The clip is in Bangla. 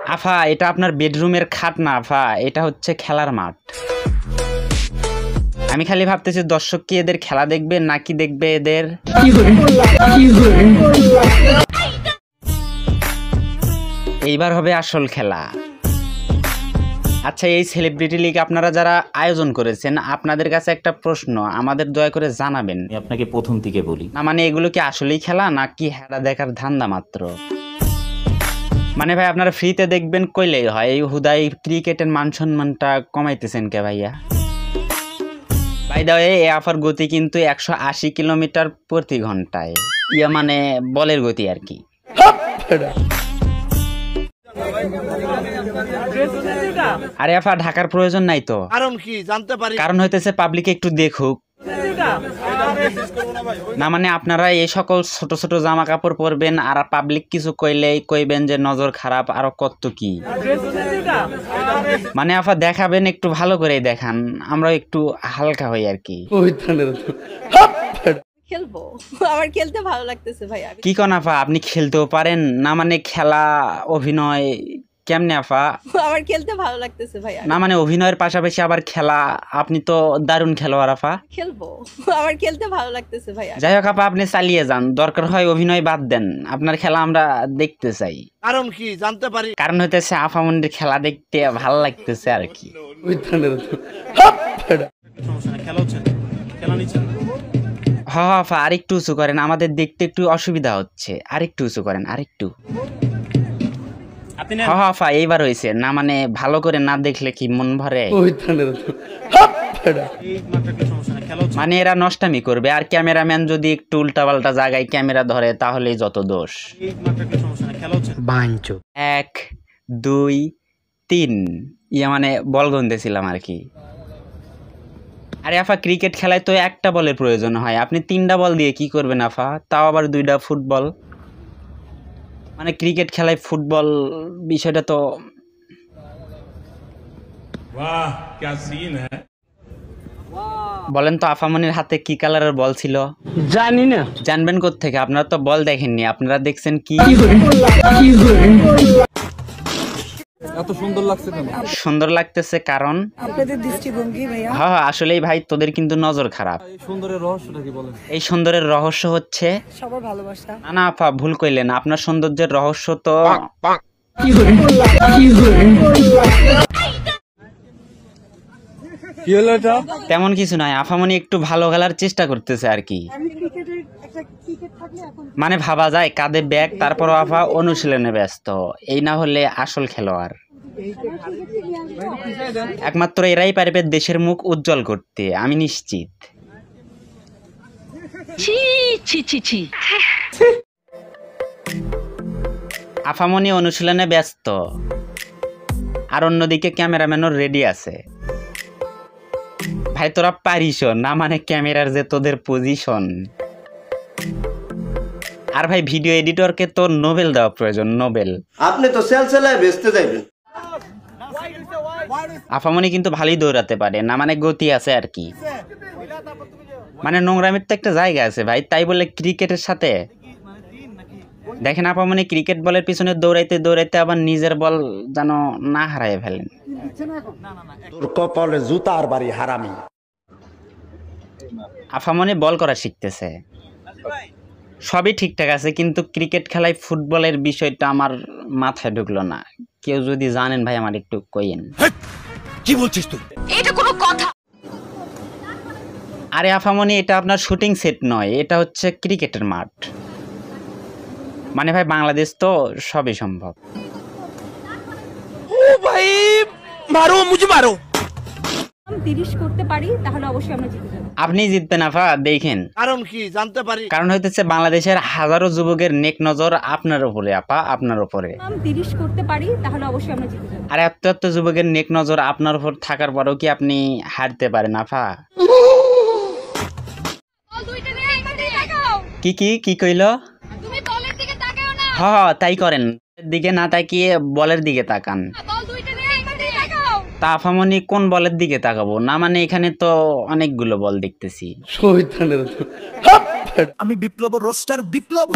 আফা এটা আপনার বেডরুমের খাট না আফা, এটা হচ্ছে খেলার মাঠ। আমি খালি ভাবতেছি দর্শক কি এদের খেলা দেখবে নাকি দেখবে এদের এইবার হবে আসল খেলা। আচ্ছা, এই সেলিব্রিটি লিগ আপনারা যারা আয়োজন করেছেন, আপনাদের কাছে একটা প্রশ্ন, আমাদের দয়া করে জানাবেন। আপনাকে প্রথম থেকে বলি না মানে এগুলো কি আসলেই খেলা নাকি হেডা দেখার ধান্দা মাত্র? মানে ভাই আপনারা ফ্রিতে দেখবেন কইলেই হয়, এই হুদাই ক্রিকেটের মান সম্মানটা কমাইতেছেন কে ভাইয়া? বাই দা ওয়ে, এই আফার গতি কিন্তু 180 কিলোমিটার প্রতি ঘন্টায়, ইয়া মানে বলের গতি আর কি। আরে আফা ঢাকার প্রয়োজন নাই তো, কারণ কি জানতে পারি? কারণ হইতেছে পাবলিক একটু দেখুক। না মানে আপনারা এই সকল ছোট ছোট জামা কাপড় পরবেন আর পাবলিক কিছু কইলেই কইবেন যে নজর খারাপ, আরো কত কি। মানে আফা দেখাবেন একটু ভালো করে দেখান, আমরা একটু হালকা হই আর কি। খেলবো, আমার খেলতে ভালো লাগতেছে ভাই। কি কোন আফা, আপনি খেলতেও পারেন? না মানে খেলা অভিনয় কেমনে আফা? আমার খেলতে ভালো লাগতেছে ভাই। না মানে অভিনয়ের পাশাপাশি আবার খেলা, আপনি তো দারুণ খেলোয়াড় আফা। খেলবো, আমার খেলতে ভালো লাগতেছে ভাই। যাই হোক আপা, আপনি চালিয়ে যান, দরকার হয় অভিনয় বাদ দেন, আপনার খেলা আমরা দেখতে চাই। কারণ কি জানতে পারি? কারণ হইতেছে আফামন্ডির খেলা দেখতে ভালো লাগতেছে আর কি। হ আফা আরেকটু উঁচু করেন, আমাদের দেখতে একটু অসুবিধা হচ্ছে, আরেকটু উঁচু করেন, আরেকটু। হ আফা এইবার হয়েছে। না মানে ভালো করে না দেখলে কি মন ভরে? মানে এরা নষ্টামি করবে, আর ক্যামেরাম্যান যদি একটু উল্টাপাল্টা জায়গায় ক্যামেরা ধরে তাহলেই যত দোষ। 1 2 3 ইয়া মানে বল গুনতেছিলাম আর কি। আরে আফা ক্রিকেট খেলায় তো একটা বলের প্রয়োজন হয়, আপনি 3টা বল দিয়ে কি করবেন আফা? তাও আবার 2টা ফুটবল। মানে ক্রিকেট খেলায় ফুটবল বিষয়টা তো वाह क्या सीन है। বলেন তো আফামনির হাতে কি কালারের বল ছিল? জানি না। জানবেন কোত্থেকে? আপনারা তো বল দেখেননি, আপনারা দেখছেন কি? এত সুন্দর লাগছে কেন? সুন্দর লাগতেছে কারণ আপনাদের দৃষ্টিভঙ্গি ভাইয়া। হ্যাঁ আসলেই ভাই তোদের কিন্তু নজর খারাপ। এই সুন্দরের রহস্যটা কি বলেন? এই সুন্দরের রহস্য হচ্ছে সবার ভালোবাসা। না না আপা ভুল কইলেন, আপনার সৌন্দর্যের রহস্য তো কি হলো এটা? তেমন কিছু নয়, আফামনি একটু ভালো খেলার চেষ্টা করতেছে আর কি। মানে ভাবা যায় কাঁধে ব্যাগ, তারপরও আফা অনুশীলনে ব্যস্ত, এই না হলে আসল খেলোয়াড়। একমাত্র এরাই পারবে দেশের মুখ উজ্জ্বল করতে, আমি নিশ্চিত। আফামনি অনুশীলনে ব্যস্ত, আর অন্যদিকে ক্যামেরাম্যানও রেডি আছে। ভাই তোরা পারিস না মানে ক্যামেরার যে তোদের পজিশন। আর ভাই ভিডিও এডিটরকে তো নোবেল দেওয়া প্রয়োজন, নোবেল। আপনি তো সেলসেলায় বেচতে যাবেন। আফামনি কিন্তু ভালোই দৌড়াতে পারে, না মানে গতি আছে আর কি। মানে নোংরামির তো একটা জায়গা আছে ভাই, তাই বলে ক্রিকেটের সাথে দেখেন আফামনি ক্রিকেট বলের পিছনে দৌড়াইতে দৌড়াইতে আবার নিজের বল যেন না হারায় ফেলেন। তোর কপালে জুতার বাড়ি হারামি। আফামনি বল করা শিখতেছে, সবই ঠিকঠাক আছে, কিন্তু ক্রিকেট খেলায় ফুটবলের বিষয়টা আমার মাথায় ঢুকলো না। কেউ যদি জানেন ভাই আমার একটু কইেন। কি বলছিস তুই? এটা কোনো কথা? আরে আফামনি এটা আপনার শুটিং সেট নয়, এটা হচ্ছে ক্রিকেটের মাঠ। মানে ভাই বাংলাদেশ তো সবই সম্ভব। ও ভাই মারো মুঝে মারো। 30 করতে পারি তাহলে অবশ্যই আমরা জিতব। আপনি জিতবেন আফা, দেখেন। কারণ কি জানতে পারি? কারণ হইতেছে বাংলাদেশের হাজারো যুবকের নেক নজর আপনার উপরে আপা, আপনার উপরে। 30 করতে পারি তাহলে অবশ্যই আমরা জিতব। আর এত এত যুবকের নেক নজর আপনার উপর থাকার পরেও কি আপনি হারতে পারেন আফা? কি কি কি কইল? তুমি বলের দিকে তাকাও না। হ্যাঁ তাই করেন, দিকে না তাকিয়ে বলের দিকে তাকান। বল দুইটা নিয়ে এখানে তাকাও। তা আফামনি কোন বলের দিকে তাকাবো? না মানে এখানে তো অনেকগুলো বল দেখতেছি। আমি বিপ্লব রোস্টার বিপ্লব।